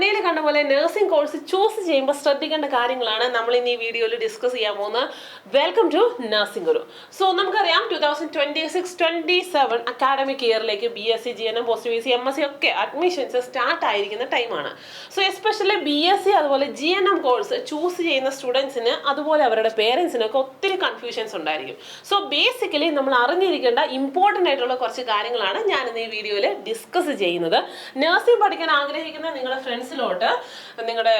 തമ്പനയിൽ കണ്ട പോലെ nursing course choose ചെയ്യുമ്പോൾ ശ്രദ്ധിക്കേണ്ട കാര്യങ്ങളാണ് നമ്മൾ ഇന്ന് ഈ വീഡിയോയിൽ ഡിസ്കസ് ചെയ്യാൻ പോകുന്നത്. Welcome to nursing Guru. So നമുക്കറിയാം 2026-27 അക്കാഡമിക് ഇയറിലേക്ക് BSc GNM post BSc MSc ഒക്കെ അഡ്മിഷൻസ് സ്റ്റാർട്ട് ആയിരിക്കുന്ന ടൈമാണ്. സോ എസ്പെഷ്യലി BSc അതുപോലെ GNM കോഴ്സ് ചൂസ് ചെയ്യുന്ന സ്റ്റുഡൻസിന് അതുപോലെ അവരുടെ പേരൻസിനൊക്കെ ഒത്തിരി കൺഫ്യൂഷൻസ് ഉണ്ടായിരിക്കും. സോ ബേസിക്കലി നമ്മൾ അറിഞ്ഞിരിക്കേണ്ട ഇമ്പോർട്ടൻ്റ് ആയിട്ടുള്ള കുറച്ച് കാര്യങ്ങളാണ് ഞാൻ ഇന്ന് ഈ വീഡിയോയിൽ ഡിസ്കസ് ചെയ്യുന്നത്. നഴ്സിംഗ് പഠിക്കാൻ ആഗ്രഹിക്കുന്ന നിങ്ങളുടെ ഫ്രണ്ട്സിലോട്ട് നിങ്ങളുടെ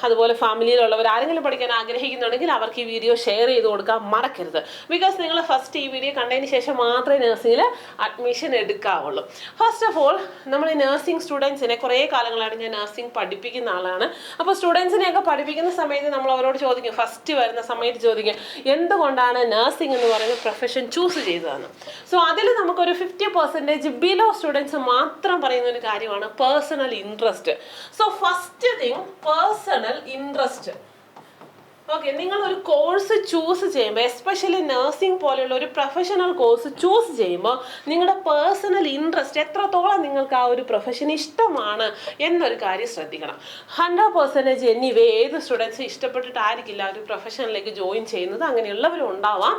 അതുപോലെ ഫാമിലിയിലുള്ളവർ ആരെങ്കിലും പഠിക്കാൻ ആഗ്രഹിക്കുന്നുണ്ടെങ്കിൽ അവർക്ക് ഈ വീഡിയോ ഷെയർ ചെയ്ത് കൊടുക്കാൻ മറക്കരുത്. ബിക്കോസ് നിങ്ങൾ ഫസ്റ്റ് ഈ വീഡിയോ കണ്ടതിന് ശേഷം മാത്രമേ നഴ്സിംഗിൽ അഡ്മിഷൻ എടുക്കാവുള്ളൂ. ഫസ്റ്റ് ഓഫ് ഓൾ നമ്മൾ ഈ നഴ്സിംഗ് സ്റ്റുഡൻസിനെ കുറേ കാലങ്ങളായിട്ട് ഞാൻ നഴ്സിംഗ് പഠിപ്പിക്കുന്ന ആളാണ്. അപ്പോൾ സ്റ്റുഡൻസിനെയൊക്കെ പഠിപ്പിക്കുന്ന സമയത്ത് നമ്മൾ അവരോട് ചോദിക്കും, ഫസ്റ്റ് വരുന്ന സമയത്ത് ചോദിക്കും എന്തുകൊണ്ടാണ് നഴ്സിംഗ് എന്ന് പറയുന്ന പ്രൊഫഷൻ ചൂസ് ചെയ്തതെന്ന്. സോ അതിൽ നമുക്കൊരു 50% ബിലോ സ്റ്റുഡൻസ് മാത്രം പറയുന്ന ഒരു കാര്യമാണ് personal interest. So first thing personal interest. Okay, നിങ്ങൾ ഒരു കോഴ്സ് ചൂസ് ചെയ്യുമ്പോൾ എസ്പെഷ്യലി നഴ്സിംഗ് പോലെയുള്ള ഒരു പ്രൊഫഷണൽ കോഴ്സ് ചൂസ് ചെയ്യുമ്പോൾ നിങ്ങളുടെ പേഴ്സണൽ ഇൻട്രസ്റ്റ് എത്രത്തോളം നിങ്ങൾക്ക് ആ ഒരു പ്രൊഫഷൻ ഇഷ്ടമാണ് എന്നൊരു കാര്യം ശ്രദ്ധിക്കണം. 100% എനിവേ ഏത് സ്റ്റുഡൻസ് ഇഷ്ടപ്പെട്ടിട്ടായിരിക്കില്ല ഒരു പ്രൊഫഷനിലേക്ക് ജോയിൻ ചെയ്യുന്നത്. അങ്ങനെയുള്ളവരും ഉണ്ടാവാം.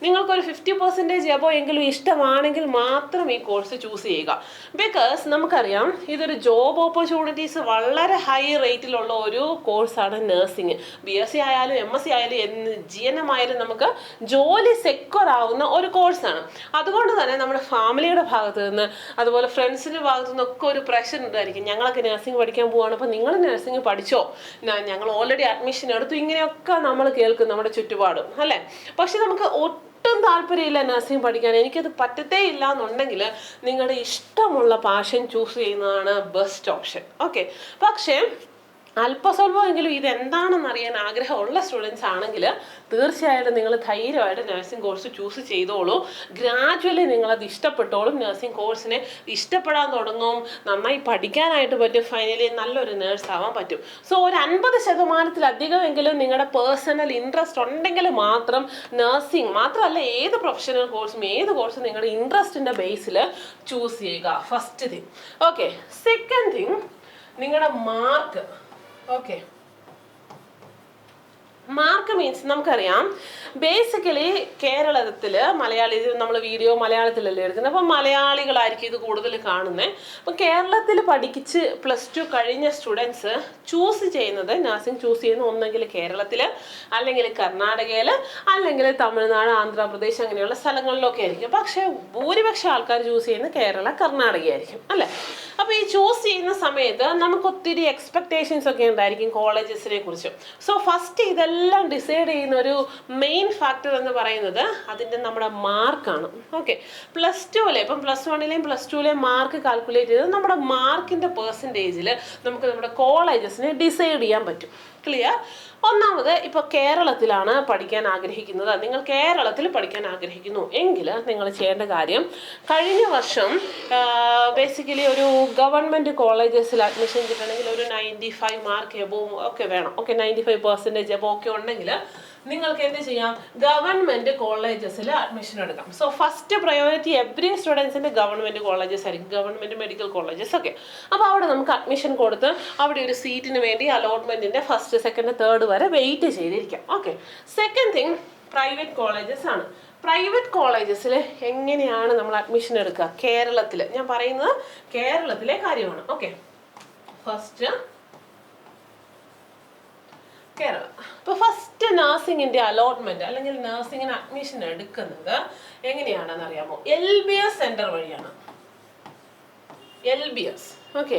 നിങ്ങൾക്കൊരു 50% എബോ എങ്കിലും ഇഷ്ടമാണെങ്കിൽ മാത്രം ഈ കോഴ്സ് ചൂസ് ചെയ്യുക. ബിക്കോസ് നമുക്കറിയാം ഇതൊരു ജോബ് ഓപ്പർച്യൂണിറ്റീസ് വളരെ ഹൈ റേറ്റിലുള്ള ഒരു കോഴ്സാണ് നഴ്സിംഗ്. BSc ആയാലും MSc ആയാലും GNM ആയാലും നമുക്ക് ജോലി സെക്യൂർ ആവുന്ന ഒരു കോഴ്സാണ്. അതുകൊണ്ട് തന്നെ നമ്മുടെ ഫാമിലിയുടെ ഭാഗത്ത് നിന്ന് അതുപോലെ ഫ്രണ്ട്സിൻ്റെ ഭാഗത്തു നിന്നൊക്കെ ഒരു പ്രഷർ ഉണ്ടായിരിക്കും. ഞങ്ങളൊക്കെ നഴ്സിംഗ് പഠിക്കാൻ പോവുകയാണ്, അപ്പോൾ നിങ്ങൾ നഴ്സിംഗ് പഠിച്ചോ, ഞങ്ങൾ ഓൾറെഡി അഡ്മിഷൻ എടുത്തു, ഇങ്ങനെയൊക്കെ നമ്മൾ കേൾക്കും നമ്മുടെ ചുറ്റുപാടും അല്ലേ. പക്ഷെ നമുക്ക് ഒട്ടും താല്പര്യമില്ല നഴ്സിംഗ് പഠിക്കാൻ, എനിക്കത് പറ്റത്തേ ഇല്ല എന്നുണ്ടെങ്കിൽ നിങ്ങളുടെ ഇഷ്ടമുള്ള പാഷൻ ചൂസ് ചെയ്യുന്നതാണ് ബെസ്റ്റ് ഓപ്ഷൻ. ഓക്കെ, പക്ഷേ അല്പസ്വല്പമെങ്കിലും ഇതെന്താണെന്ന് അറിയാൻ ആഗ്രഹമുള്ള സ്റ്റുഡൻസ് ആണെങ്കിൽ തീർച്ചയായിട്ടും നിങ്ങൾ ധൈര്യമായിട്ട് നഴ്സിംഗ് കോഴ്സ് ചൂസ് ചെയ്തോളൂ. ഗ്രാജുവലി നിങ്ങളത് ഇഷ്ടപ്പെട്ടോളും. നഴ്സിംഗ് കോഴ്സിനെ ഇഷ്ടപ്പെടാൻ തുടങ്ങും, നന്നായി പഠിക്കാനായിട്ട് പറ്റും, ഫൈനലി നല്ലൊരു നേഴ്സ് ആവാൻ പറ്റും. സോ ഒരു 50%-ലധികമെങ്കിലും നിങ്ങളുടെ പേഴ്സണൽ ഇൻട്രസ്റ്റ് ഉണ്ടെങ്കിൽ മാത്രം നഴ്സിംഗ് മാത്രമല്ല ഏത് പ്രൊഫഷണൽ കോഴ്സും ഏത് കോഴ്സും നിങ്ങളുടെ ഇൻട്രസ്റ്റിൻ്റെ ബേസിൽ ചൂസ് ചെയ്യുക. First thing. Okay, second thing നിങ്ങളുടെ മാർക്ക്. ഓക്കെ, മാർക്ക് മീൻസ് നമുക്കറിയാം ബേസിക്കലി കേരളത്തിൽ മലയാളി നമ്മൾ വീഡിയോ മലയാളത്തിലല്ലേ എടുക്കുന്നത്, അപ്പം മലയാളികളായിരിക്കും ഇത് കൂടുതൽ കാണുന്നത്. അപ്പം കേരളത്തിൽ പഠിച്ച് +2 കഴിഞ്ഞ സ്റ്റുഡൻസ് ചൂസ് ചെയ്യുന്നത് നഴ്സിംഗ് ചൂസ് ചെയ്യുന്ന ഒന്നെങ്കിൽ കേരളത്തിൽ അല്ലെങ്കിൽ കർണാടകയിൽ അല്ലെങ്കിൽ തമിഴ്നാട് ആന്ധ്രാപ്രദേശ് അങ്ങനെയുള്ള സ്ഥലങ്ങളിലൊക്കെ ആയിരിക്കും. പക്ഷേ ഭൂരിപക്ഷം ആൾക്കാർ ചൂസ് ചെയ്യുന്നത് കേരള കർണാടകയായിരിക്കും അല്ലേ. അപ്പോൾ ഈ ചൂസ് ചെയ്യുന്ന സമയത്ത് നമുക്ക് ഒത്തിരി എക്സ്പെക്ടേഷൻസ് ഒക്കെ ഉണ്ടായിരിക്കും കോളേജസിനെ കുറിച്ച്. സോ ഫസ്റ്റ് ഇതെല്ലാം ഡിസൈഡ് ചെയ്യുന്ന ഒരു മെയിൻ ഫാക്ടർ എന്ന് പറയുന്നത് അതിൻ്റെ നമ്മുടെ മാർക്കാണ്. ഓക്കെ, +2 ഇപ്പം +1ലെയും +2ലെയും മാർക്ക് കാൽക്കുലേറ്റ് ചെയ്ത് നമ്മുടെ മാർക്കിൻ്റെ പെർസെൻറ്റേജിൽ നമുക്ക് നമ്മുടെ കോളേജസിനെ ഡിസൈഡ് ചെയ്യാൻ പറ്റും. ക്ലിയർ? ഒന്നാമത് ഇപ്പോൾ കേരളത്തിലാണ് പഠിക്കാൻ ആഗ്രഹിക്കുന്നത്, നിങ്ങൾ കേരളത്തിൽ പഠിക്കാൻ ആഗ്രഹിക്കുന്നു എങ്കിൽ നിങ്ങൾ ചെയ്യേണ്ട കാര്യം കഴിഞ്ഞ വർഷം ബേസിക്കലി ഒരു ഗവൺമെൻറ് കോളേജസിൽ അഡ്മിഷൻ കിട്ടണമെങ്കിൽ ഒരു 95 മാർക്ക് എബോവ് ഒക്കെ വേണം. ഓക്കെ, 95% എബോവ് ഒക്കെ ഉണ്ടെങ്കിൽ നിങ്ങൾക്ക് എന്ത് ചെയ്യാം, ഗവൺമെൻറ് കോളേജസിൽ അഡ്മിഷൻ എടുക്കാം. സോ ഫസ്റ്റ് പ്രയോറിറ്റി എവറി സ്റ്റുഡൻസിൻ്റെ ഗവൺമെൻറ് കോളേജസ് ആയിരിക്കും, ഗവൺമെൻറ് മെഡിക്കൽ കോളേജസ് ഒക്കെ. അപ്പോൾ അവിടെ നമുക്ക് അഡ്മിഷൻ കൊടുത്ത് അവിടെ ഒരു സീറ്റിന് വേണ്ടി അലോട്ട്മെൻറ്റിൻ്റെ 1st, 2nd, 3rd വരെ വെയിറ്റ് ചെയ്തിരിക്കാം. Okay, second thing private colleges ആണ്. പ്രൈവറ്റ് കോളേജസിൽ എങ്ങനെയാണ് നമ്മൾ അഡ്മിഷൻ എടുക്കുക? കേരളത്തിൽ ഞാൻ പറയുന്നത് കേരളത്തിലെ കാര്യമാണ്. Okay, first Kerala. ഇപ്പോൾ ഫസ്റ്റ് നഴ്സിംഗിൻ്റെ അലോട്ട്മെൻറ്റ് അല്ലെങ്കിൽ നഴ്സിംഗിന് അഡ്മിഷൻ എടുക്കുന്നത് എങ്ങനെയാണെന്ന് അറിയാമോ? LBS സെൻറ്റർ വഴിയാണ്. LBS. ഓക്കെ,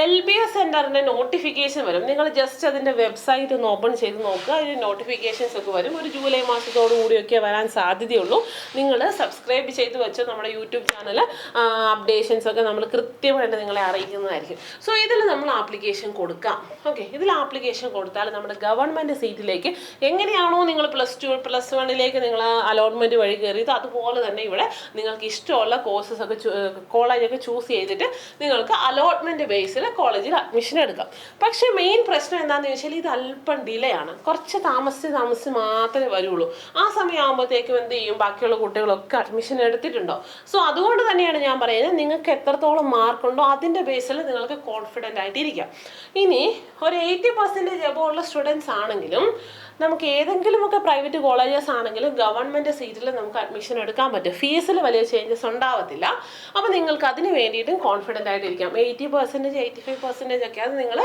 LBS സെൻറ്ററിൻ്റെ നോട്ടിഫിക്കേഷൻ വരും. നിങ്ങൾ ജസ്റ്റ് അതിൻ്റെ വെബ്സൈറ്റ് ഒന്ന് ഓപ്പൺ ചെയ്ത് നോക്കുക, അതിന് നോട്ടിഫിക്കേഷൻസ് ഒക്കെ വരും. ഒരു ജൂലൈ മാസത്തോടു കൂടിയൊക്കെ വരാൻ സാധ്യതയുള്ളൂ. നിങ്ങൾ സബ്സ്ക്രൈബ് ചെയ്ത് വെച്ച് നമ്മുടെ യൂട്യൂബ് ചാനൽ അപ്ഡേഷൻസ് ഒക്കെ നമ്മൾ കൃത്യമായിട്ട് നിങ്ങളെ അറിയിക്കുന്നതായിരിക്കും. സോ ഇതിൽ നമ്മൾ ആപ്ലിക്കേഷൻ കൊടുക്കാം. ഓക്കെ, ഇതിൽ ആപ്ലിക്കേഷൻ കൊടുത്താൽ നമ്മുടെ ഗവൺമെൻറ് സീറ്റിലേക്ക് എങ്ങനെയാണോ നിങ്ങൾ +2 +1ലേക്ക് നിങ്ങൾ അലോട്ട്മെൻറ്റ് വഴി കയറിയത് അതുപോലെ തന്നെ ഇവിടെ നിങ്ങൾക്ക് ഇഷ്ടമുള്ള കോഴ്സസ് ഒക്കെ കോളേജൊക്കെ ചൂസ് ചെയ്തിട്ട് നിങ്ങൾക്ക് അലോട്ട്മെന്റ് ബേസിൽ കോളേജിൽ അഡ്മിഷൻ എടുക്കാം. പക്ഷേ മെയിൻ പ്രശ്നം എന്താണെന്ന് ചോദിച്ചാൽ ഇത് അല്പം ഡിലേ ആണ്. കുറച്ച് താമസിച്ച് മാത്രമേ വരുള്ളൂ. ആ സമയമാകുമ്പോഴത്തേക്കും എന്ത് ചെയ്യും, ബാക്കിയുള്ള കുട്ടികളൊക്കെ അഡ്മിഷൻ എടുത്തിട്ടുണ്ടോ. സോ അതുകൊണ്ട് തന്നെയാണ് ഞാൻ പറയുന്നത്, നിങ്ങൾക്ക് എത്രത്തോളം മാർക്കുണ്ടോ അതിൻ്റെ ബേസിൽ നിങ്ങൾക്ക് കോൺഫിഡൻ്റ് ആയിട്ടിരിക്കാം. ഇനി ഒരു 80% എബോവ് ഉള്ള സ്റ്റുഡൻസ് ആണെങ്കിലും നമുക്ക് ഏതെങ്കിലുമൊക്കെ പ്രൈവറ്റ് കോളേജസ് ആണെങ്കിലും ഗവൺമെൻറ് സീറ്റിൽ നമുക്ക് അഡ്മിഷൻ എടുക്കാൻ പറ്റും. ഫീസിൽ വലിയ ചേഞ്ചസ് ഉണ്ടാവത്തില്ല. അപ്പോൾ നിങ്ങൾക്ക് അതിന് വേണ്ടിയിട്ടും കോൺഫിഡൻ്റ് ആയിട്ടിരിക്കാം. 80%, 85% ഒക്കെ അത് നിങ്ങൾ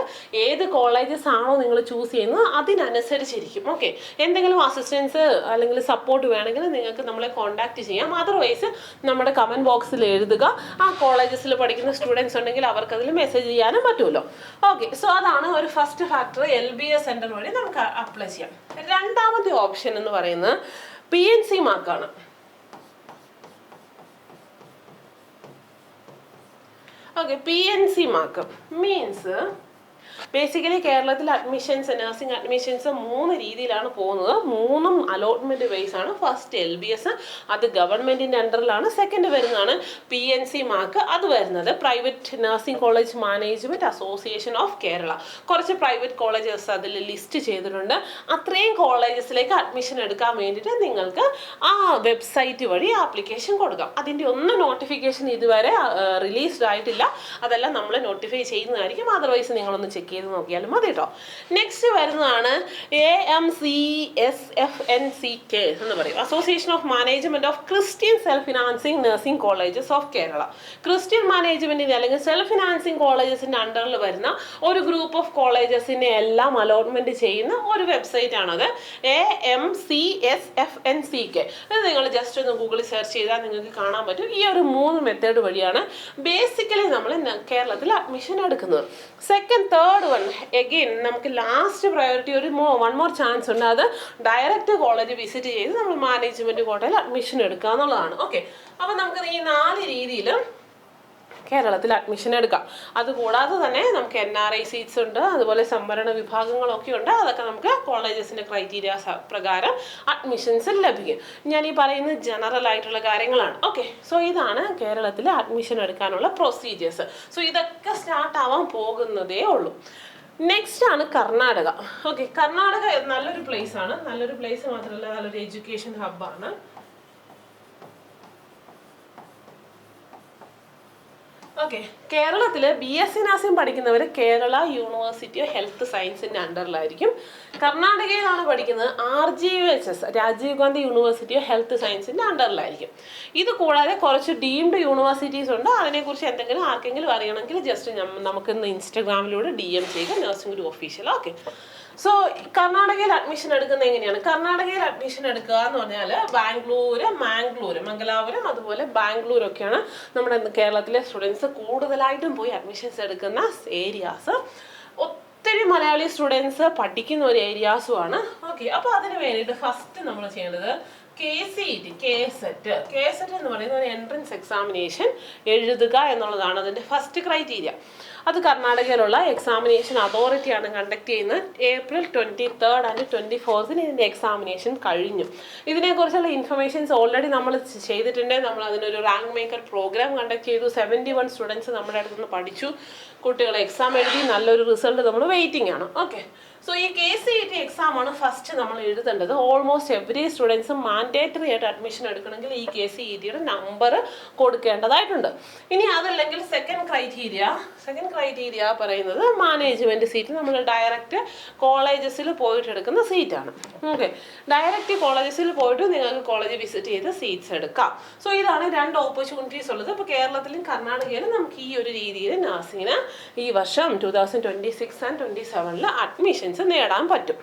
ഏത് കോളേജസ് ആണോ നിങ്ങൾ ചൂസ് ചെയ്യുന്നത് അതിനനുസരിച്ചിരിക്കും. ഓക്കെ, എന്തെങ്കിലും അസിസ്റ്റൻസ് അല്ലെങ്കിൽ സപ്പോർട്ട് വേണമെങ്കിൽ നിങ്ങൾക്ക് നമ്മളെ കോൺടാക്ട് ചെയ്യാം. അതർവൈസ് നമ്മുടെ കമൻറ്റ് ബോക്സിൽ എഴുതുക. ആ കോളേജസിൽ പഠിക്കുന്ന സ്റ്റുഡൻസ് ഉണ്ടെങ്കിൽ അവർക്ക് അതിൽ മെസ്സേജ് ചെയ്യാനും പറ്റുമല്ലോ. ഓക്കെ, സോ അതാണ് ഒരു ഫസ്റ്റ് ഫാക്ടർ. LBS സെൻറ്റർ വഴി നമുക്ക് അപ്ലൈ ചെയ്യാം. രണ്ടാമത്തെ ഓപ്ഷൻ എന്ന് പറയുന്നത് PNC മാർക്കാണ്. Okay, PNC mark means basically കേരളത്തിൽ അഡ്മിഷൻസ്, നഴ്സിംഗ് അഡ്മിഷൻസ് 3 രീതിയിലാണ് പോകുന്നത്. 3ഉം അലോട്ട്മെന്റ് ബേസ് ആണ്. ഫസ്റ്റ് LBS, അത് ഗവൺമെന്റിന്റെ അണ്ടറിലാണ്. സെക്കൻഡ് വരുന്നതാണ് PNC മാർക്ക്. അത് വരുന്നത് private nursing college management association of Kerala. കുറച്ച് പ്രൈവറ്റ് കോളേജസ് അതിൽ ലിസ്റ്റ് ചെയ്തിട്ടുണ്ട്. അത്രയും കോളേജസിലേക്ക് അഡ്മിഷൻ എടുക്കാൻ വേണ്ടിയിട്ട് നിങ്ങൾക്ക് ആ വെബ്സൈറ്റ് വഴി ആപ്ലിക്കേഷൻ കൊടുക്കാം. അതിൻ്റെ ഒന്നും നോട്ടിഫിക്കേഷൻ ഇതുവരെ റിലീസ്ഡ് ആയിട്ടില്ല. അതെല്ലാം നമ്മൾ നോട്ടിഫൈ ചെയ്യുന്നതായിരിക്കും. അതർവൈസ് നിങ്ങളൊന്ന് ചെക്ക് ചെയ്ത് നോക്കിയാലും മതി കേട്ടോ. നെക്സ്റ്റ് വരുന്നതാണ് AMCSFNCK എന്ന് പറയും, association of management of Christian self financing nursing colleges of Kerala. Christian മാനേജ്മെന്റിന്റെ അല്ലെങ്കിൽ സെൽഫ് ഫിനാൻസിങ് കോളേജസിന്റെ അണ്ടറിൽ വരുന്ന ഒരു ഗ്രൂപ്പ് ഓഫ് കോളേജസിനെ എല്ലാം അലോട്ട്മെന്റ് ചെയ്യുന്ന ഒരു വെബ്സൈറ്റ് ആണത്. AMCSFNCK. അത് നിങ്ങൾ ജസ്റ്റ് ഒന്ന് ഗൂഗിളിൽ സെർച്ച് ചെയ്താൽ നിങ്ങൾക്ക് കാണാൻ പറ്റും. ഈ ഒരു 3 മെത്തേഡ് വഴിയാണ് ബേസിക്കലി നമ്മൾ കേരളത്തിൽ അഡ്മിഷൻ എടുക്കുന്നത്. സെക്കൻഡ്, തേർഡ് വൺ എഗെയിൻ നമുക്ക് ലാസ്റ്റ് പ്രയോറിറ്റി ഒരു വൺ മോർ ചാൻസ് ഉണ്ട്. അത് ഡയറക്റ്റ് കോളേജ് വിസിറ്റ് ചെയ്ത് നമ്മൾ മാനേജ്മെന്റ് കോട്ടയിൽ അഡ്മിഷൻ എടുക്കുക എന്നുള്ളതാണ്. ഓക്കെ, അപ്പോൾ നമുക്ക് ഈ 4 രീതിയിൽ കേരളത്തിൽ അഡ്മിഷൻ എടുക്കാം. അതുകൂടാതെ തന്നെ നമുക്ക് NRI സീറ്റ്സ് ഉണ്ട്, അതുപോലെ സംവരണ വിഭാഗങ്ങളൊക്കെ ഉണ്ട്. അതൊക്കെ നമുക്ക് കോളേജസിൻ്റെ ക്രൈറ്റീരിയ പ്രകാരം അഡ്മിഷൻസ് ലഭിക്കും. ഞാൻ ഈ പറയുന്നത് ജനറൽ ആയിട്ടുള്ള കാര്യങ്ങളാണ്. ഓക്കെ, സോ ഇതാണ് കേരളത്തിൽ അഡ്മിഷൻ എടുക്കാനുള്ള പ്രൊസീജിയേഴ്സ്. സോ ഇതൊക്കെ സ്റ്റാർട്ട് ആവാൻ പോകുന്നതേ ഉള്ളൂ. നെക്സ്റ്റ് ആണ് കർണാടക. ഓക്കെ, കർണാടക നല്ലൊരു പ്ലേസ് ആണ്. നല്ലൊരു പ്ലേസ് മാത്രമല്ല, നല്ലൊരു എഡ്യൂക്കേഷൻ ഹബ്ബാണ്. ഓക്കെ, കേരളത്തിൽ BSc നഴ്സിംഗ് പഠിക്കുന്നവർ കേരള യൂണിവേഴ്സിറ്റി ഓഫ് ഹെൽത്ത് സയൻസിൻ്റെ അണ്ടറിലായിരിക്കും. കർണാടകയിലാണ് പഠിക്കുന്നത് RGUHS, Rajiv Gandhi university of health സയൻസിൻ്റെ അണ്ടറിലായിരിക്കും. ഇത് കൂടാതെ കുറച്ച് ഡീംഡ് യൂണിവേഴ്സിറ്റീസ് ഉണ്ട്. അതിനെക്കുറിച്ച് എന്തെങ്കിലും ആർക്കെങ്കിലും അറിയണമെങ്കിൽ ജസ്റ്റ് നമുക്കിന്ന് ഇൻസ്റ്റഗ്രാമിലൂടെ DM ചെയ്യുക, നഴ്സിംഗ് ഗുരു ഒഫീഷ്യൽ. ഓക്കെ, സോ കർണാടകയിൽ അഡ്മിഷൻ എടുക്കുന്നത് എങ്ങനെയാണ്? കർണാടകയിൽ അഡ്മിഷൻ എടുക്കുക എന്ന് പറഞ്ഞാൽ ബാംഗ്ലൂർ, മംഗലാപുരം, അതുപോലെ ബാംഗ്ലൂരൊക്കെയാണ് നമ്മുടെ കേരളത്തിലെ സ്റ്റുഡൻസ് കൂടുതലായിട്ടും പോയി അഡ്മിഷൻസ് എടുക്കുന്ന ഏരിയാസ്. ഒത്തിരി മലയാളി സ്റ്റുഡൻസ് പഠിക്കുന്ന ഒരു ഏരിയാസുമാണ്. ഓക്കെ, അപ്പോൾ അതിന് വേണ്ടിയിട്ട് ഫസ്റ്റ് നമ്മൾ ചെയ്യേണ്ടത് KCET, KSET എന്ന് പറയുന്ന ഒരു എൻട്രൻസ് എക്സാമിനേഷൻ എഴുതുക എന്നുള്ളതാണ് അതിൻ്റെ ഫസ്റ്റ് ക്രൈറ്റീരിയ. അത് കർണാടകയിലുള്ള എക്സാമിനേഷൻ അതോറിറ്റിയാണ് കണ്ടക്ട് ചെയ്യുന്നത്. April 23rd and 24th ഇതിൻ്റെ എക്സാമിനേഷൻ കഴിഞ്ഞു. ഇതിനെക്കുറിച്ചുള്ള ഇൻഫർമേഷൻസ് ഓൾറെഡി നമ്മൾ ചെയ്തിട്ടുണ്ട്. നമ്മൾ അതിനൊരു റാങ്ക് മേക്കർ പ്രോഗ്രാം കണ്ടക്ട് ചെയ്തു. 71 സ്റ്റുഡൻസ് നമ്മുടെ അടുത്ത് നിന്ന് പഠിച്ചു. കുട്ടികൾ എക്സാം എഴുതി, നല്ലൊരു റിസൾട്ട് നമ്മൾ വെയിറ്റിംഗ് ആണ്. ഓക്കെ, സോ ഈ KCET എക്സാമാണ് ഫസ്റ്റ് നമ്മൾ എഴുതേണ്ടത്. ഓൾമോസ്റ്റ് എവറി സ്റ്റുഡൻസ് മാൻഡേറ്ററി ആയിട്ട് അഡ്മിഷൻ എടുക്കണമെങ്കിൽ ഈ KCETയുടെ നമ്പർ കൊടുക്കേണ്ടതായിട്ടുണ്ട്. ഇനി അതല്ലെങ്കിൽ സെക്കൻഡ് ക്രൈറ്റീരിയ പറയുന്നത് മാനേജ്മെന്റ് സീറ്റ്. നമ്മൾ ഡയറക്റ്റ് കോളേജസിൽ പോയിട്ട് എടുക്കുന്ന സീറ്റാണ്. ഓക്കെ, ഡയറക്റ്റ് കോളേജസിൽ പോയിട്ട് നിങ്ങൾക്ക് കോളേജ് വിസിറ്റ് ചെയ്ത് സീറ്റ്സ് എടുക്കാം. സോ ഇതാണ് 2 ഓപ്പർച്യൂണിറ്റീസ് ഉള്ളത്. ഇപ്പോൾ കേരളത്തിലും കർണാടകയിലും നമുക്ക് ഈ ഒരു രീതിയിൽ നഴ്സിംഗിന് ഈ വർഷം 2026 and 27 അഡ്മിഷൻസ് നേടാൻ പറ്റും.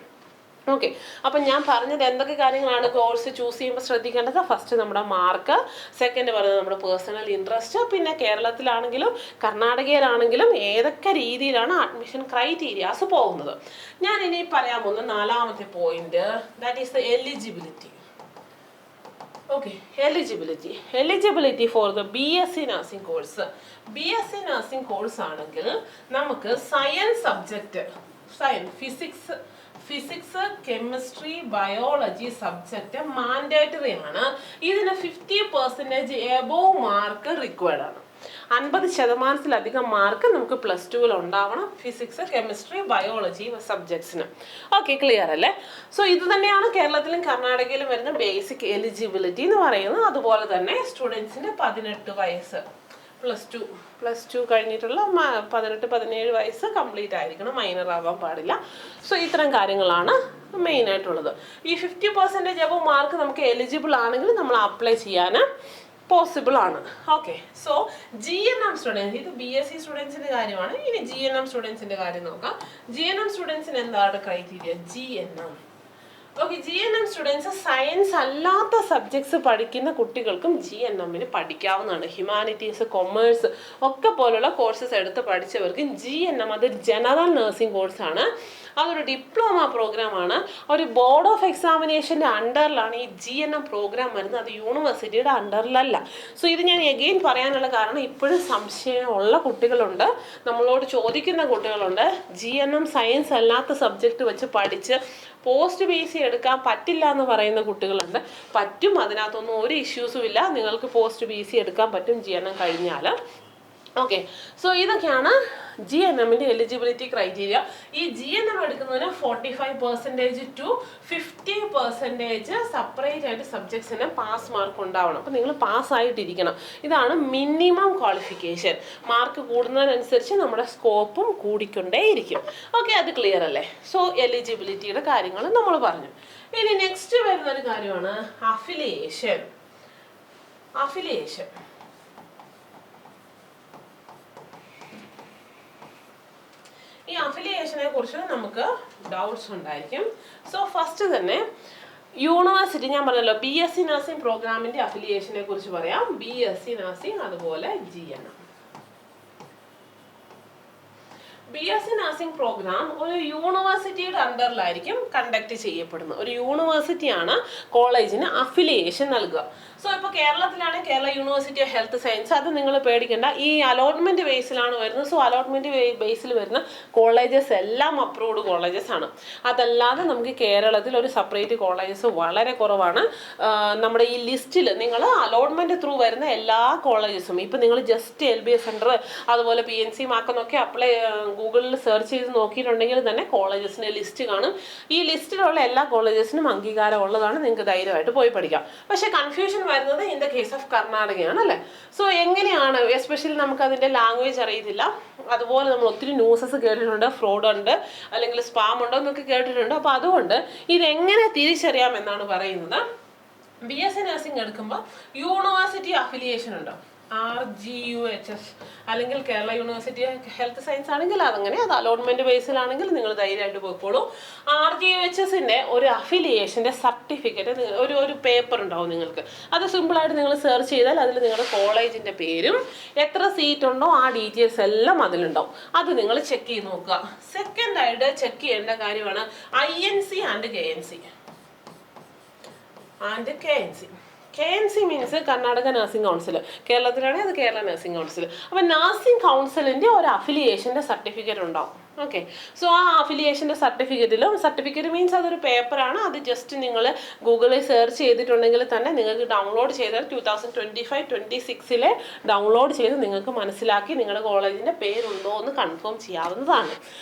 ഓക്കെ, അപ്പം ഞാൻ പറഞ്ഞത് എന്തൊക്കെ കാര്യങ്ങളാണ് കോഴ്സ് ചൂസ് ചെയ്യുമ്പോൾ ശ്രദ്ധിക്കേണ്ടത്? ഫസ്റ്റ് നമ്മുടെ മാർക്ക്, സെക്കൻഡ് പറയുന്നത് നമ്മുടെ പേഴ്സണൽ ഇൻട്രസ്റ്റ്, പിന്നെ കേരളത്തിലാണെങ്കിലും കർണാടകയിലാണെങ്കിലും ഏതൊക്കെ രീതിയിലാണ് അഡ്മിഷൻ ക്രൈറ്റീരിയാസ് പോകുന്നത്. ഞാൻ ഇനി പറയാൻ പോകുന്ന 4ാമത്തെ point, that is the eligibility. Okay, eligibility for the BSc nursing course. BSc nursing course ആണെങ്കിൽ നമുക്ക് science subject, physics, chemistry, biology subject mandatory ആണ്. ഇതിന് 50% എബോവ് മാർക്ക് റിക്വയർഡ് ആണ്. 50% മാർക്ക് നമുക്ക് +2 ഉണ്ടാവണം ഫിസിക്സ്, കെമിസ്ട്രി, ബയോളജി സബ്ജക്ട്സിന്. ഓക്കെ, ക്ലിയർ അല്ലേ? So ഇത് തന്നെയാണ് കേരളത്തിലും കർണാടകയിലും വരുന്ന ബേസിക് എലിജിബിലിറ്റി എന്ന് പറയുന്നത്. അതുപോലെ തന്നെ സ്റ്റുഡൻസിന് 18 വയസ്സ് +2 കഴിഞ്ഞിട്ടുള്ള 18-17 വയസ്സ് കംപ്ലീറ്റ് ആയിരിക്കണം, മൈനർ ആവാൻ പാടില്ല. സോ ഇത്തരം കാര്യങ്ങളാണ് മെയിൻ ആയിട്ടുള്ളത്. ഈ 50% അബവ് മാർക്ക് നമുക്ക് എലിജിബിൾ ആണെങ്കിൽ നമ്മൾ അപ്ലൈ ചെയ്യാൻ പോസിബിൾ ആണ്. ഓക്കെ, സോ GNM സ്റ്റുഡൻസ്, ഇത് BSc സ്റ്റുഡൻസിന്റെ കാര്യമാണ്. ഇനി GNM സ്റ്റുഡൻസിന്റെ കാര്യം നോക്കാം. GNM സ്റ്റുഡൻസിന് എന്താണ് criteria? GNM. Okay, GNM students science അല്ലാത്ത സബ്ജക്ട്സ് പഠിക്കുന്ന കുട്ടികൾക്കും GNMന് പഠിക്കാവുന്നതാണ്. ഹ്യൂമാനിറ്റീസ്, കൊമേഴ്സ് ഒക്കെ പോലുള്ള കോഴ്സസ് എടുത്ത് പഠിച്ചവർക്ക് GNM അതൊരു ജനറൽ നഴ്സിംഗ് കോഴ്സാണ്. അതൊരു ഡിപ്ലോമ പ്രോഗ്രാമാണ്. ഒരു ബോർഡ് ഓഫ് എക്സാമിനേഷൻ്റെ അണ്ടറിലാണ് ഈ GNM പ്രോഗ്രാം വരുന്നത്, അത് യൂണിവേഴ്സിറ്റിയുടെ അണ്ടറിലല്ല. സോ ഇത് ഞാൻ എഗെയിൻ പറയാനുള്ള കാരണം, ഇപ്പോഴും സംശയമുള്ള കുട്ടികളുണ്ട്, നമ്മളോട് ചോദിക്കുന്ന കുട്ടികളുണ്ട്. GNM സയൻസ് അല്ലാത്ത സബ്ജക്റ്റ് വെച്ച് പഠിച്ച് പോസ്റ്റ് BC എടുക്കാൻ പറ്റില്ല എന്ന് പറയുന്ന കുട്ടികളുണ്ട്. പറ്റും, അതിനകത്തൊന്നും ഒരു ഇഷ്യൂസും ഇല്ല. നിങ്ങൾക്ക് പോസ്റ്റ് BC എടുക്കാൻ പറ്റും GNM കഴിഞ്ഞാൽ. ഓക്കെ, സോ ഇതൊക്കെയാണ് GNMന്റെ എലിജിബിലിറ്റി ക്രൈറ്റീരിയ. ഈ GNM എടുക്കുന്നതിന് 45% to 50% സെപ്പറേറ്റ് ആയിട്ട് സബ്ജക്ട്സിന് പാസ് മാർക്ക് ഉണ്ടാവണം. അപ്പോൾ നിങ്ങൾ പാസ്സായിട്ടിരിക്കണം. ഇതാണ് മിനിമം ക്വാളിഫിക്കേഷൻ. മാർക്ക് കൂടുന്നതിനനുസരിച്ച് നമ്മുടെ സ്കോപ്പും കൂടിക്കൊണ്ടേയിരിക്കും. ഓക്കെ, അത് ക്ലിയർ അല്ലേ? സോ എലിജിബിലിറ്റിയുടെ കാര്യങ്ങൾ നമ്മൾ പറഞ്ഞു. ഇനി നെക്സ്റ്റ് വരുന്നൊരു കാര്യമാണ് അഫിലിയേഷൻ. ഈ അഫിലിയേഷനെ കുറിച്ച് നമുക്ക് ഡൗട്ട്സ് ഉണ്ടായിരിക്കും. സോ ഫസ്റ്റ് തന്നെ യൂണിവേഴ്സിറ്റി, ഞാൻ പറഞ്ഞല്ലോ BSc നഴ്സിംഗ് പ്രോഗ്രാമിന്റെ അഫിലിയേഷനെ കുറിച്ച് പറയാം. BSc നഴ്സിംഗ്, അതുപോലെ GNM. BSc നഴ്സിംഗ് പ്രോഗ്രാം ഒരു യൂണിവേഴ്സിറ്റിയുടെ അണ്ടറിലായിരിക്കും കണ്ടക്ട് ചെയ്യപ്പെടുന്നത്. ഒരു യൂണിവേഴ്സിറ്റിയാണ് കോളേജിന് അഫിലിയേഷൻ നൽകുക. സോ ഇപ്പോൾ കേരളത്തിലാണ് Kerala university of health science. അത് നിങ്ങൾ പേടിക്കേണ്ട, ഈ അലോട്ട്മെന്റ് ബേസിലാണ് വരുന്നത്. സോ അലോട്ട്മെന്റ് ബേസിൽ വരുന്ന കോളേജസ് എല്ലാം അപ്രൂവ്ഡ് കോളേജസ് ആണ്. അതല്ലാതെ നമുക്ക് കേരളത്തിൽ ഒരു സെപ്പറേറ്റ് കോളേജസ് വളരെ കുറവാണ്. നമ്മുടെ ഈ ലിസ്റ്റിൽ നിങ്ങൾ അലോട്ട്മെന്റ് ത്രൂ വരുന്ന എല്ലാ കോളേജസും, ഇപ്പം നിങ്ങൾ ജസ്റ്റ് LBS സെൻറ്റർ അതുപോലെ PNC മാർക്കെന്നൊക്കെ അപ്ലൈ ഗൂഗിളിൽ സെർച്ച് ചെയ്ത് നോക്കിയിട്ടുണ്ടെങ്കിൽ തന്നെ കോളേജസിൻ്റെ ലിസ്റ്റ് കാണും. ഈ ലിസ്റ്റിലുള്ള എല്ലാ കോളേജസിനും അംഗീകാരം ഉള്ളതാണ്, നിങ്ങൾക്ക് ധൈര്യമായിട്ട് പോയി പഠിക്കാം. പക്ഷേ കൺഫ്യൂഷൻ വരുന്നത് ഇൻ ദ കേസ് ഓഫ് കർണാടകയാണ് അല്ലേ? സോ എങ്ങനെയാണ്, എസ്പെഷ്യലി നമുക്ക് അതിൻ്റെ ലാംഗ്വേജ് അറിയത്തില്ല. അതുപോലെ നമ്മൾ ഒത്തിരി ന്യൂസസ് കേട്ടിട്ടുണ്ട്, ഫ്രോഡ് ഉണ്ട് അല്ലെങ്കിൽ സ്പാം ഉണ്ടോ എന്നൊക്കെ കേട്ടിട്ടുണ്ട്. അപ്പോൾ അതുകൊണ്ട് ഇതെങ്ങനെ തിരിച്ചറിയാമെന്നാണ് പറയുന്നത്. BSc നഴ്സിംഗ് എടുക്കുമ്പോൾ യൂണിവേഴ്സിറ്റി അഫിലിയേഷൻ ഉണ്ടോ, RGUHS അല്ലെങ്കിൽ കേരള യൂണിവേഴ്സിറ്റി ഹെൽത്ത് സയൻസ് ആണെങ്കിൽ അതങ്ങനെ, അത് അലോട്ട്മെന്റ് ബേസിലാണെങ്കിൽ നിങ്ങൾ ധൈര്യമായിട്ട് പോയിക്കോളൂ. RGUHSന്റെ ഒരു അഫിലിയേഷൻ്റെ സർട്ടിഫിക്കറ്റ്, ഒരു പേപ്പർ ഉണ്ടാവും നിങ്ങൾക്ക്. അത് സിമ്പിളായിട്ട് നിങ്ങൾ സെർച്ച് ചെയ്താൽ അതിൽ നിങ്ങളുടെ കോളേജിൻ്റെ പേരും എത്ര സീറ്റ് ഉണ്ടോ ആ ഡീറ്റെയിൽസ് എല്ലാം അതിലുണ്ടാവും. അത് നിങ്ങൾ ചെക്ക് ചെയ്ത് നോക്കുക. സെക്കൻഡായിട്ട് ചെക്ക് ചെയ്യേണ്ട കാര്യമാണ് INC and KNC. KNC means Karnataka nursing council. കേരളത്തിലാണെങ്കിൽ അത് കേരള നഴ്സിംഗ് കൗൺസിൽ. അപ്പോൾ നഴ്സിംഗ് കൗൺസിലിൻ്റെ ഒരു അഫിലിയേഷൻ്റെ സർട്ടിഫിക്കറ്റ് ഉണ്ടാവും. ഓക്കെ, സോ ആ അഫിലിയേഷൻ്റെ സർട്ടിഫിക്കറ്റ് മീൻസ് അതൊരു പേപ്പറാണ്. അത് ജസ്റ്റ് നിങ്ങൾ ഗൂഗിളിൽ സെർച്ച് ചെയ്തിട്ടുണ്ടെങ്കിൽ തന്നെ നിങ്ങൾക്ക് ഡൗൺലോഡ് ചെയ്താൽ 2025-26 ഡൗൺലോഡ് ചെയ്ത് നിങ്ങൾക്ക് മനസ്സിലാക്കി നിങ്ങളുടെ കോളേജിൻ്റെ പേരുണ്ടോ എന്ന് കൺഫേം ചെയ്യാവുന്നതാണ്.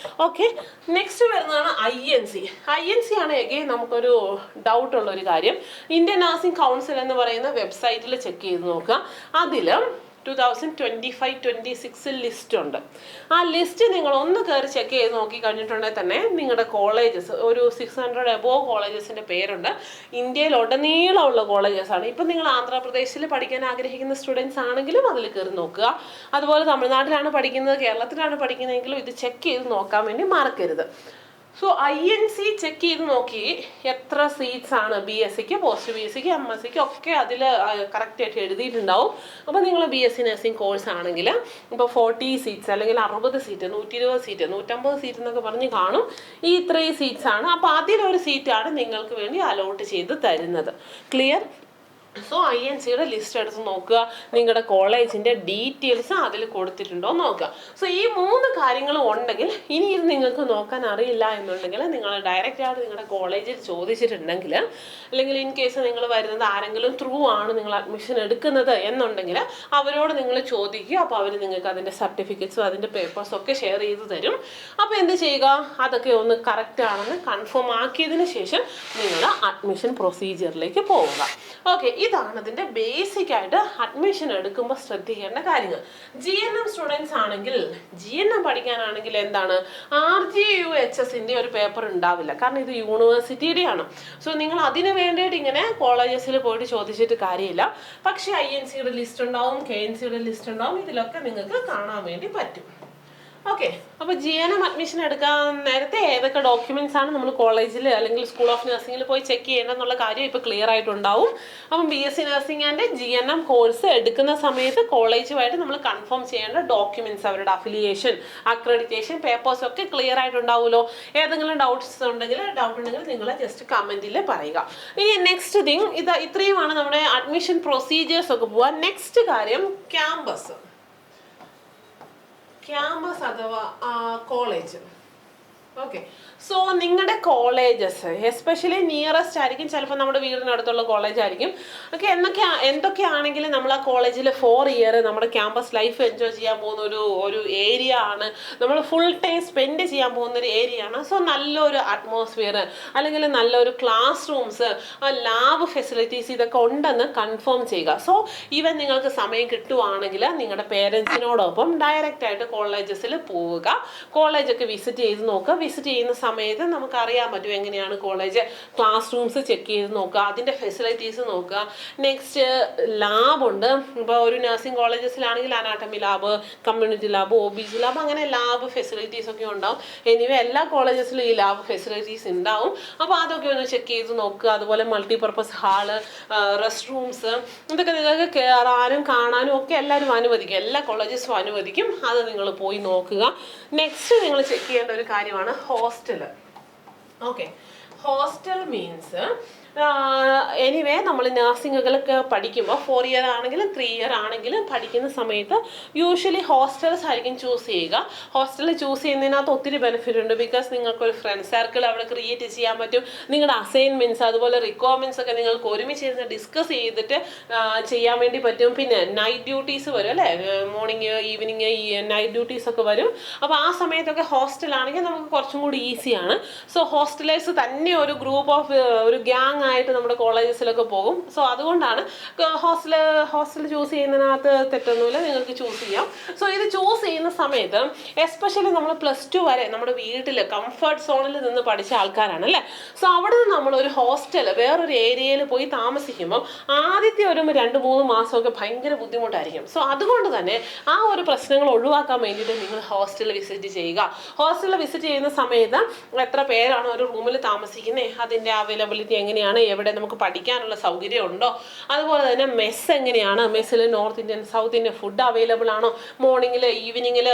ഓക്കെ, നെക്സ്റ്റ് വരുന്നതാണ് INC ആണ് എഗെയിൻ നമുക്കൊരു ഡൗട്ടുള്ളൊരു കാര്യം. ഇന്ത്യൻ നഴ്സിംഗ് കൗൺസിൽ എന്ന് പറയുന്ന വെബ്സൈറ്റിൽ ചെക്ക് ചെയ്ത് നോക്കുക. അതിൽ 2025-26 ലിസ്റ്റ് ഉണ്ട്. ആ ലിസ്റ്റ് നിങ്ങൾ ഒന്ന് കയറി ചെക്ക് ചെയ്ത് നോക്കി കഴിഞ്ഞിട്ടുണ്ടെങ്കിൽ തന്നെ നിങ്ങളുടെ കോളേജസ് ഒരു 600 above കോളേജസിൻ്റെ പേരുണ്ട്. ഇന്ത്യയിൽ ഉടനീളമുള്ള കോളേജസ് ആണ്. ഇപ്പം നിങ്ങൾ ആന്ധ്രാപ്രദേശിൽ പഠിക്കാൻ ആഗ്രഹിക്കുന്ന സ്റ്റുഡൻസ് ആണെങ്കിലും അതിൽ കയറി നോക്കുക. അതുപോലെ തമിഴ്നാട്ടിലാണ് പഠിക്കുന്നത്, കേരളത്തിലാണ് പഠിക്കുന്നതെങ്കിലും ഇത് ചെക്ക് ചെയ്ത് നോക്കാൻ വേണ്ടി മറക്കരുത്. സോ INC ചെക്ക് ചെയ്ത് നോക്കി എത്ര സീറ്റ്സ് ആണ് BScക്ക്, പോസ്റ്റ് BScക്ക്, MScക്ക് ഒക്കെ അതിൽ കറക്റ്റായിട്ട് എഴുതിയിട്ടുണ്ടാവും. അപ്പോൾ നിങ്ങൾ BSc നഴ്സിംഗ് കോഴ്സ് ആണെങ്കിൽ ഇപ്പോൾ 40 സീറ്റ്സ് അല്ലെങ്കിൽ 60 സീറ്റ്, 120 സീറ്റ്, 150 സീറ്റ് എന്നൊക്കെ പറഞ്ഞ് കാണും. ഈ ഇത്രയും സീറ്റ്സ് ആണ്. അപ്പോൾ അതിലൊരു സീറ്റാണ് നിങ്ങൾക്ക് വേണ്ടി അലോട്ട് ചെയ്ത് തരുന്നത്. ക്ലിയർ? സോ INC-യുടെ ലിസ്റ്റ് എടുത്ത് നോക്കുക, നിങ്ങളുടെ കോളേജിൻ്റെ ഡീറ്റെയിൽസ് അതിൽ കൊടുത്തിട്ടുണ്ടോ നോക്കുക. സോ ഈ 3 കാര്യങ്ങളും ഉണ്ടെങ്കിൽ ഇനി ഇത് നിങ്ങൾക്ക് നോക്കാൻ അറിയില്ല എന്നുണ്ടെങ്കിൽ നിങ്ങൾ ഡയറക്റ്റ് ആയിട്ട് നിങ്ങളുടെ കോളേജിൽ ചോദിച്ചിട്ടുണ്ടെങ്കിൽ, അല്ലെങ്കിൽ ഇൻ കേസ് നിങ്ങൾ വരുന്നത് ആരെങ്കിലും ത്രൂ ആണ് നിങ്ങൾ അഡ്മിഷൻ എടുക്കുന്നത് എന്നുണ്ടെങ്കിൽ അവരോട് നിങ്ങൾ ചോദിക്കുക. അപ്പോൾ അവർ നിങ്ങൾക്ക് അതിൻ്റെ സർട്ടിഫിക്കറ്റ്സും അതിൻ്റെ പേപ്പേഴ്സും ഒക്കെ ഷെയർ ചെയ്ത് തരും. അപ്പോൾ എന്ത് ചെയ്യുക, അതൊക്കെ ഒന്ന് കറക്റ്റ് ആണെന്ന് കൺഫേം ആക്കിയതിന് ശേഷം നിങ്ങൾ അഡ്മിഷൻ പ്രൊസീജിയറിലേക്ക് പോവുക. ഓക്കെ, ഇതാണ് ഇതിൻ്റെ ബേസിക് ആയിട്ട് അഡ്മിഷൻ എടുക്കുമ്പോൾ ശ്രദ്ധിക്കേണ്ട കാര്യങ്ങൾ. GNM സ്റ്റുഡൻസ് ആണെങ്കിൽ, GNM പഠിക്കാനാണെങ്കിൽ എന്താണ്, RGUHSൻ്റെ ഒരു പേപ്പർ ഉണ്ടാവില്ല, കാരണം ഇത് യൂണിവേഴ്സിറ്റിയുടെയാണ്. സോ നിങ്ങൾ അതിന് വേണ്ടിയിട്ട് ഇങ്ങനെ കോളേജസിൽ പോയിട്ട് ചോദിച്ചിട്ട് കാര്യമില്ല. പക്ഷേ INC-യുടെ ലിസ്റ്റ് ഉണ്ടാവും, KNC-യുടെ ലിസ്റ്റ് ഉണ്ടാവും, ഇതിലൊക്കെ നിങ്ങൾക്ക് കാണാൻ വേണ്ടി പറ്റും. ഓക്കെ, അപ്പോൾ GNM അഡ്മിഷൻ എടുക്കാൻ നേരത്തെ ഏതൊക്കെ ഡോക്യുമെന്റ്സ് ആണ് നമ്മൾ കോളേജിൽ അല്ലെങ്കിൽ സ്കൂൾ ഓഫ് നഴ്സിംഗിൽ പോയി ചെക്ക് ചെയ്യേണ്ടതെന്നുള്ള കാര്യം ഇപ്പോൾ ക്ലിയർ ആയിട്ടുണ്ടാവും. അപ്പം BSc nursing and GNM course എടുക്കുന്ന സമയത്ത് കോളേജുമായിട്ട് നമ്മൾ കൺഫേം ചെയ്യേണ്ട ഡോക്യുമെന്റ്സ്, അവരുടെ അഫിലിയേഷൻ, അക്രഡിറ്റേഷൻ പേപ്പേഴ്സ് ഒക്കെ ക്ലിയർ ആയിട്ടുണ്ടാവുമല്ലോ. ഏതെങ്കിലും ഡൗട്ട് ഉണ്ടെങ്കിൽ നിങ്ങൾ ജസ്റ്റ് കമന്റിൽ പറയുക. ഇനി നെക്സ്റ്റ് തിങ്, ഇത്രയുമാണ് നമ്മുടെ അഡ്മിഷൻ പ്രൊസീജിയേഴ്സ് ഒക്കെ പോവാൻ. നെക്സ്റ്റ് കാര്യം ക്യാമ്പസ് അഥവാ കോളേജ്. ഓക്കെ, സോ നിങ്ങളുടെ കോളേജസ് എസ്പെഷ്യലി നിയറസ്റ്റ് ആയിരിക്കും, ചിലപ്പോൾ നമ്മുടെ വീടിനടുത്തുള്ള കോളേജ് ആയിരിക്കും. ഓക്കെ, എന്തൊക്കെയാണെങ്കിലും നമ്മൾ ആ കോളേജിൽ 4 ഇയർ നമ്മുടെ ക്യാമ്പസ് ലൈഫ് എൻജോയ് ചെയ്യാൻ പോകുന്ന ഒരു ഏരിയ ആണ്, നമ്മൾ ഫുൾ ടൈം സ്പെൻഡ് ചെയ്യാൻ പോകുന്ന ഒരു ഏരിയ ആണ്. സോ നല്ലൊരു അറ്റ്മോസ്ഫിയർ അല്ലെങ്കിൽ നല്ലൊരു ക്ലാസ് റൂംസ്, ലാബ് ഫെസിലിറ്റീസ് ഇതൊക്കെ ഉണ്ടെന്ന് കൺഫേം ചെയ്യുക. സോ ഈവൻ നിങ്ങൾക്ക് സമയം കിട്ടുവാണെങ്കിൽ നിങ്ങളുടെ പേരൻസിനോടൊപ്പം ഡയറക്റ്റ് ആയിട്ട് കോളേജസിൽ പോവുക, കോളേജൊക്കെ വിസിറ്റ് ചെയ്ത് നോക്കുക. വിസിറ്റ് ചെയ്യുന്ന സമയത്ത് നമുക്ക് അറിയാൻ പറ്റും എങ്ങനെയാണ് കോളേജ്, ക്ലാസ് റൂംസ് ചെക്ക് ചെയ്ത് നോക്കുക, അതിൻ്റെ ഫെസിലിറ്റീസ് നോക്കുക. നെക്സ്റ്റ് ലാബുണ്ട്. ഇപ്പോൾ ഒരു നഴ്സിംഗ് കോളേജസിലാണെങ്കിൽ anatomy lab, community lab, OBG lab, അങ്ങനെ ലാബ് ഫെസിലിറ്റീസ് ഒക്കെ ഉണ്ടാവും. എനിവേ എല്ലാ കോളേജസിലും ഈ ലാബ് ഫെസിലിറ്റീസ് ഉണ്ടാവും. അപ്പോൾ അതൊക്കെ ഒന്ന് ചെക്ക് ചെയ്ത് നോക്കുക. അതുപോലെ മൾട്ടിപർപ്പസ് ഹാള്, റെസ്റ്റ് റൂംസ്, ഇതൊക്കെ നിങ്ങൾക്ക് കയറാനും കാണാനും ഒക്കെ എല്ലാവരും അനുവദിക്കും, എല്ലാ കോളേജസും അനുവദിക്കും. അത് നിങ്ങൾ പോയി നോക്കുക. നെക്സ്റ്റ് നിങ്ങൾ ചെക്ക് ചെയ്യേണ്ട ഒരു കാര്യമാണ് hostel. Okay, hostel means anyway നമ്മൾ നഴ്സിംഗുകളൊക്കെ പഠിക്കുമ്പോൾ 4 ഇയർ ആണെങ്കിലും 3 ഇയർ ആണെങ്കിലും പഠിക്കുന്ന സമയത്ത് യൂഷ്വലി ഹോസ്റ്റൽസ് ആയിരിക്കും ചൂസ് ചെയ്യുക. ഹോസ്റ്റൽ ചൂസ് ചെയ്യുന്നതിനകത്ത് ഒത്തിരി ബെനിഫിറ്റ് ഉണ്ട്. ബിക്കോസ് നിങ്ങൾക്കൊരു ഫ്രണ്ട് സർക്കിൾ അവിടെ ക്രിയേറ്റ് ചെയ്യാൻ പറ്റും. നിങ്ങളുടെ അസൈൻമെൻറ്റ്സ് അതുപോലെ റിക്വയർമെൻറ്റ്സ് ഒക്കെ നിങ്ങൾക്ക് ഒരുമിച്ചിരുന്ന് ഡിസ്കസ് ചെയ്തിട്ട് ചെയ്യാൻ വേണ്ടി പറ്റും. പിന്നെ നൈറ്റ് ഡ്യൂട്ടീസ് വരും അല്ലേ, മോർണിംഗ് ഈവനിങ് നൈറ്റ് ഡ്യൂട്ടീസ് ഒക്കെ വരും. അപ്പോൾ ആ സമയത്തൊക്കെ ഹോസ്റ്റലാണെങ്കിൽ നമുക്ക് കുറച്ചും കൂടി ഈസിയാണ്. സോ ഹോസ്റ്റലേഴ്സ് തന്നെ ഒരു ഗ്രൂപ്പ് ഓഫ് ഒരു ഗ്യാങ് ആയിട്ട് നമ്മുടെ കോളേജസിലൊക്കെ പോകും. സോ അതുകൊണ്ടാണ് ഹോസ്റ്റൽ ചൂസ് ചെയ്യുന്നതിനകത്ത് തെറ്റൊന്നുമില്ല, നിങ്ങൾക്ക് ചൂസ് ചെയ്യാം. സോ ഇത് ചൂസ് ചെയ്യുന്ന സമയത്ത് എസ്പെഷ്യലി നമ്മൾ +2 വരെ നമ്മുടെ വീട്ടിൽ കംഫർട്ട് സോണിൽ നിന്ന് പഠിച്ച ആൾക്കാരാണ് അല്ലേ. സോ അവിടെ നിന്ന് നമ്മളൊരു ഹോസ്റ്റൽ വേറൊരു ഏരിയയിൽ പോയി താമസിക്കുമ്പം ആദ്യത്തെ ഒരു 2-3 മാസമൊക്കെ ഭയങ്കര ബുദ്ധിമുട്ടായിരിക്കും. സോ അതുകൊണ്ട് തന്നെ ആ ഒരു പ്രശ്നങ്ങൾ ഒഴിവാക്കാൻ വേണ്ടിയിട്ട് നിങ്ങൾ ഹോസ്റ്റൽ വിസിറ്റ് ചെയ്യുക. ഹോസ്റ്റലിൽ വിസിറ്റ് ചെയ്യുന്ന സമയത്ത് എത്ര പേരാണ് ഒരു റൂമിൽ താമസിക്കുന്നത്, അതിൻ്റെ അവൈലബിലിറ്റി എങ്ങനെയാണ്, എവിടെ നമുക്ക് പഠിക്കാനുള്ള സൗകര്യം ഉണ്ടോ, അതുപോലെ തന്നെ മെസ്സ് എങ്ങനെയാണ്, മെസ്സിൽ north Indian south Indian food available ആണോ, മോർണിംഗിൽ ഈവനിങ്ങിൽ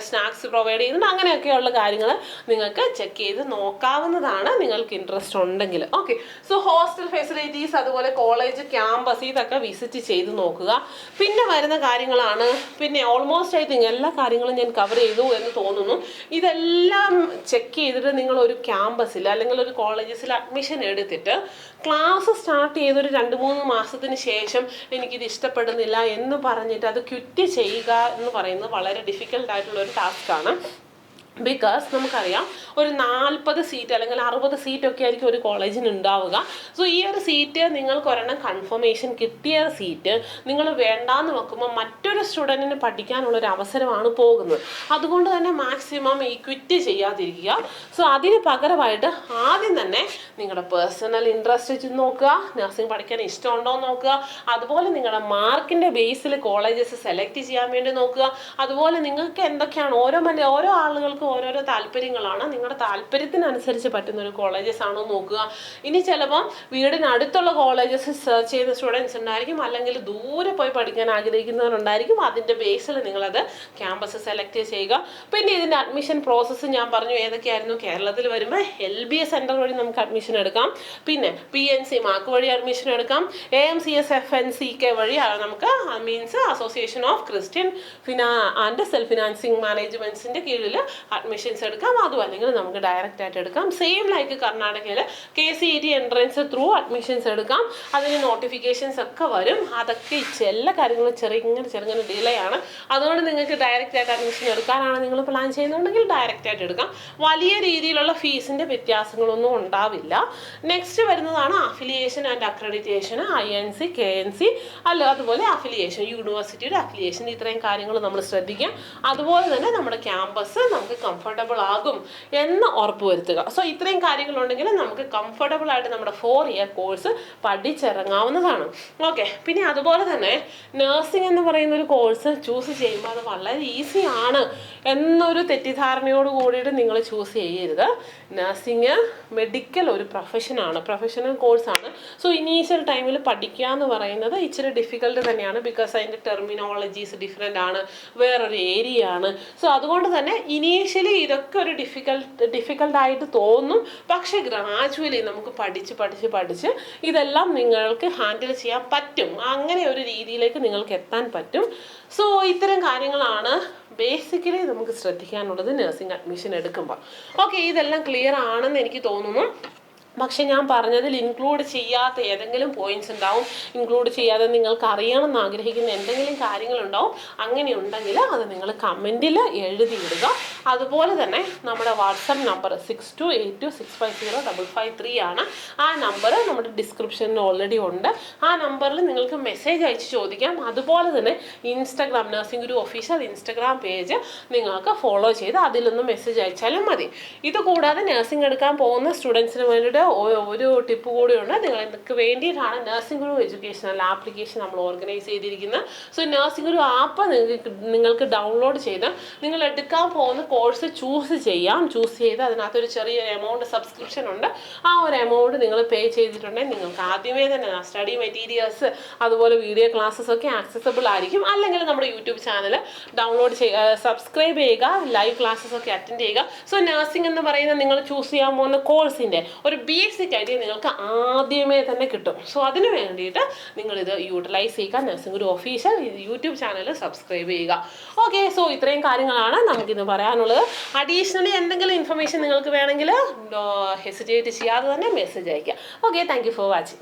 സ്നാക്സ് പ്രൊവൈഡ് ചെയ്യുന്നുണ്ട്, അങ്ങനെയൊക്കെയുള്ള കാര്യങ്ങൾ നിങ്ങൾക്ക് ചെക്ക് ചെയ്ത് നോക്കാവുന്നതാണ് നിങ്ങൾക്ക് ഇൻട്രസ്റ്റ് ഉണ്ടെങ്കിൽ. ഓക്കെ, സോ ഹോസ്റ്റൽ ഫെസിലിറ്റീസ് അതുപോലെ കോളേജ് ക്യാമ്പസ് ഇതൊക്കെ വിസിറ്റ് ചെയ്ത് നോക്കുക. പിന്നെ വരുന്ന കാര്യങ്ങളാണ്, പിന്നെ ഓൾമോസ്റ്റ് ഐ തിങ്ക് എല്ലാ കാര്യങ്ങളും ഞാൻ കവർ ചെയ്തു എന്ന് തോന്നുന്നു. ഇതെല്ലാം ചെക്ക് ചെയ്തിട്ട് നിങ്ങൾ ഒരു ക്യാമ്പസിൽ അല്ലെങ്കിൽ ഒരു കോളേജസിൽ അഡ്മിഷൻ എടുത്തിട്ട് ക്ലാസ് സ്റ്റാർട്ട് ചെയ്തൊരു 2-3 മാസത്തിന് ശേഷം എനിക്കിത് ഇഷ്ടപ്പെടുന്നില്ല എന്ന് പറഞ്ഞിട്ട് അത് ക്വിറ്റ് ചെയ്യുക എന്ന് പറയുന്നത് വളരെ ഡിഫിക്കൽട്ടായിട്ടുള്ള ഒരു ടാസ്ക്കാണ്. ബിക്കോസ് നമുക്കറിയാം ഒരു 40 സീറ്റ് അല്ലെങ്കിൽ 60 സീറ്റൊക്കെ ആയിരിക്കും ഒരു കോളേജിന് ഉണ്ടാവുക. സോ ഈ ഒരു സീറ്റ് നിങ്ങൾക്ക് ഒരെണ്ണം കൺഫർമേഷൻ കിട്ടിയ സീറ്റ് നിങ്ങൾ വേണ്ടാന്ന് വെക്കുമ്പോൾ മറ്റൊരു സ്റ്റുഡൻറ്റിന് പഠിക്കാനുള്ളൊരു അവസരമാണ് പോകുന്നത്. അതുകൊണ്ട് തന്നെ മാക്സിമം ഈ ക്വിറ്റ് ചെയ്യാതിരിക്കുക. സോ അതിന് പകരമായിട്ട് ആദ്യം തന്നെ നിങ്ങളുടെ പേഴ്സണൽ ഇൻട്രസ്റ്റ് നോക്കുക, നഴ്സിംഗ് പഠിക്കാൻ ഇഷ്ടമുണ്ടോ എന്ന് നോക്കുക, അതുപോലെ നിങ്ങളുടെ മാർക്കിൻ്റെ ബേസിൽ കോളേജസ് സെലക്ട് ചെയ്യാൻ വേണ്ടി നോക്കുക. അതുപോലെ നിങ്ങൾക്ക് എന്തൊക്കെയാണ് ഓരോ ആളുകൾക്കും ഓരോരുത്തർക്കും ഓരോരോ താല്പര്യങ്ങളാണ്. നിങ്ങളുടെ താല്പര്യത്തിനനുസരിച്ച് പറ്റുന്ന ഒരു കോളേജസ് ആണോ നോക്കുക. ഇനി ചിലപ്പം വീടിനടുത്തുള്ള കോളേജസ് സെർച്ച് ചെയ്യുന്ന സ്റ്റുഡൻസ് ഉണ്ടായിരിക്കും, അല്ലെങ്കിൽ ദൂരെ പോയി പഠിക്കാൻ ആഗ്രഹിക്കുന്നവരുണ്ടായിരിക്കും. അതിൻ്റെ ബേസിൽ നിങ്ങളത് ക്യാമ്പസ് സെലക്ട് ചെയ്യുക. പിന്നെ ഇതിൻ്റെ അഡ്മിഷൻ പ്രോസസ്സ് ഞാൻ പറഞ്ഞു ഏതൊക്കെയായിരുന്നു. കേരളത്തിൽ വരുമ്പോൾ LBS സെൻറ്റർ വഴി നമുക്ക് അഡ്മിഷൻ എടുക്കാം. പിന്നെ PNC മാർക്ക് വഴി അഡ്മിഷൻ എടുക്കാം. AMCSFNCK വഴി നമുക്ക് means association of Christian and self financing മാനേജ്മെന്റ്സിന്റെ കീഴിൽ അഡ്മിഷൻസ് എടുക്കാം. അതും അല്ലെങ്കിൽ നമുക്ക് ഡയറക്റ്റ് ആയിട്ട് എടുക്കാം. സെയിം ലൈക്ക് കർണാടകയിൽ KCET എൻട്രൻസ് ത്രൂ അഡ്മിഷൻസ് എടുക്കാം. അതിന് നോട്ടിഫിക്കേഷൻസ് ഒക്കെ വരും. അതൊക്കെ എല്ലാ കാര്യങ്ങളും ചെറുങ്ങനെ ഡിലേ ആണ്. അതുകൊണ്ട് നിങ്ങൾക്ക് ഡയറക്റ്റ് ആയിട്ട് അഡ്മിഷൻ എടുക്കാനാണ് നിങ്ങൾ പ്ലാൻ ചെയ്യുന്നുണ്ടെങ്കിൽ ഡയറക്റ്റ് ആയിട്ട് എടുക്കാം. വലിയ രീതിയിലുള്ള ഫീസിന്റെ വ്യത്യാസങ്ങളൊന്നും ഉണ്ടാവില്ല. നെക്സ്റ്റ് വരുന്നതാണ് affiliation and accreditation, INC KNC അതുപോലെ അഫിലിയേഷൻ, യൂണിവേഴ്സിറ്റിയുടെ അഫിലിയേഷൻ. ഇത്രയും കാര്യങ്ങൾ നമ്മൾ ശ്രദ്ധിക്കാം. അതുപോലെ തന്നെ നമ്മുടെ ക്യാമ്പസ് നമുക്ക് കംഫർട്ടബിൾ ആകും എന്ന് ഉറപ്പുവരുത്തുക. സോ ഇത്രയും കാര്യങ്ങളുണ്ടെങ്കിൽ നമുക്ക് കംഫർട്ടബിൾ ആയിട്ട് നമ്മുടെ 4 ഇയർ കോഴ്സ് പഠിച്ചിറങ്ങാവുന്നതാണ്. ഓക്കെ. പിന്നെ അതുപോലെ തന്നെ നഴ്സിംഗ് എന്ന് പറയുന്ന ഒരു കോഴ്സ് ചൂസ് ചെയ്യുമ്പോൾ അത് വളരെ ഈസി ആണ് എന്നൊരു തെറ്റിദ്ധാരണയോട് കൂടിയിട്ട് നിങ്ങൾ ചൂസ് ചെയ്യരുത്. നഴ്സിംഗ് മെഡിക്കൽ ഒരു പ്രൊഫഷണൽ കോഴ്സാണ്. സോ ഇനീഷ്യൽ ടൈമിൽ പഠിക്കുക എന്ന് പറയുന്നത് ഇച്ചിരി ഡിഫിക്കൽട്ട് തന്നെയാണ്. ബിക്കോസ് അതിൻ്റെ ടെർമിനോളജീസ് ഡിഫറെൻ്റ് ആണ്, വേറൊരു ഏരിയ ആണ്. സോ അതുകൊണ്ട് തന്നെ ഇനീഷ്യലി ഇതൊക്കെ ഒരു ഡിഫിക്കൽട്ടായിട്ട് തോന്നും. പക്ഷേ ഗ്രാജുവലി നമുക്ക് പഠിച്ച് ഇതെല്ലാം നിങ്ങൾക്ക് ഹാൻഡിൽ ചെയ്യാൻ പറ്റും. അങ്ങനെ ഒരു രീതിയിലേക്ക് നിങ്ങൾക്ക് എത്താൻ പറ്റും. സോ ഇത്തരം കാര്യങ്ങളാണ് ബേസിക്കലി നമുക്ക് ശ്രദ്ധിക്കാനുള്ളത് നഴ്സിംഗ് അഡ്മിഷൻ എടുക്കുമ്പോൾ. ഓക്കെ, ഇതെല്ലാം ക്ലിയർ ആണെന്ന് എനിക്ക് തോന്നുന്നു. പക്ഷെ ഞാൻ പറഞ്ഞതിൽ ഇൻക്ലൂഡ് ചെയ്യാത്ത ഏതെങ്കിലും പോയിന്റ്സ് ഉണ്ടാവും. ഇൻക്ലൂഡ് ചെയ്യാതെ നിങ്ങൾക്ക് അറിയണമെന്ന് ആഗ്രഹിക്കുന്ന എന്തെങ്കിലും കാര്യങ്ങളുണ്ടാവും. അങ്ങനെ ഉണ്ടെങ്കിൽ അത് നിങ്ങൾ കമൻറ്റിൽ എഴുതിയിടുക. അതുപോലെ തന്നെ നമ്മുടെ വാട്സപ്പ് നമ്പർ 6282650553 ആണ്. ആ നമ്പർ നമ്മുടെ ഡിസ്ക്രിപ്ഷനിൽ ഓൾറെഡി ഉണ്ട്. ആ നമ്പറിൽ നിങ്ങൾക്ക് മെസ്സേജ് അയച്ച് ചോദിക്കാം. അതുപോലെ തന്നെ ഇൻസ്റ്റഗ്രാം നഴ്സിംഗ് ഗുരു ഒഫീഷ്യൽ ഇൻസ്റ്റഗ്രാം പേജ് നിങ്ങൾക്ക് ഫോളോ ചെയ്ത് അതിലൊന്ന് മെസ്സേജ് അയച്ചാലും മതി. ഇത് കൂടാതെ നഴ്സിംഗ് എടുക്കാൻ പോകുന്ന സ്റ്റുഡൻസിന് വേണ്ടിയിട്ട് ഒരു ടിപ്പ് കൂടിയുണ്ട്. നിങ്ങൾക്ക് വേണ്ടിയിട്ടാണ് നഴ്സിംഗ് ഗുരു എഡ്യൂക്കേഷണൽ ആപ്ലിക്കേഷൻ നമ്മൾ ഓർഗനൈസ് ചെയ്തിരിക്കുന്നത്. സോ നഴ്സിംഗ് ഗുരു ആപ്പ് നിങ്ങൾക്ക് ഡൗൺലോഡ് ചെയ്ത് നിങ്ങൾ എടുക്കാൻ പോകുന്ന കോഴ്സ് ചൂസ് ചെയ്ത് അതിനകത്തൊരു ചെറിയൊരു എമൗണ്ട് സബ്സ്ക്രിപ്ഷൻ ഉണ്ട്. ആ ഒരു എമൗണ്ട് നിങ്ങൾ പേ ചെയ്തിട്ടുണ്ടെങ്കിൽ നിങ്ങൾക്ക് ആദ്യമേ തന്നെ സ്റ്റഡി മെറ്റീരിയൽസ് അതുപോലെ വീഡിയോ ക്ലാസ്സസ് ഒക്കെ ആക്സസബിൾ ആയിരിക്കും. അല്ലെങ്കിൽ നമ്മുടെ യൂട്യൂബ് ചാനൽ സബ്സ്ക്രൈബ് ചെയ്യുക, ലൈവ് ക്ലാസ്സസ് ഒക്കെ അറ്റൻഡ് ചെയ്യുക. സോ നഴ്സിംഗ് എന്ന് പറയുന്ന നിങ്ങൾ ചൂസ് ചെയ്യാൻ പോകുന്ന കോഴ്സിൻ്റെ ഒരു ബേസിക് ഐഡിയ നിങ്ങൾക്ക് ആദ്യമേ തന്നെ കിട്ടും. സോ അതിന് വേണ്ടിയിട്ട് നിങ്ങളിത് യൂട്ടിലൈസ് ചെയ്യുക. നഴ്സിംഗ് ഗുരു ഒഫീഷ്യൽ യൂട്യൂബ് ചാനൽ സബ്സ്ക്രൈബ് ചെയ്യുക. ഓക്കെ, സോ ഇത്രയും കാര്യങ്ങളാണ് നമുക്കിന്ന് പറയാനുള്ളത്. അഡീഷണലി എന്തെങ്കിലും ഇൻഫർമേഷൻ നിങ്ങൾക്ക് വേണമെങ്കിൽ ഹെസിറ്റേറ്റ് ചെയ്യാതെ തന്നെ മെസ്സേജ് അയയ്ക്കുക. Okay, thank you for watching.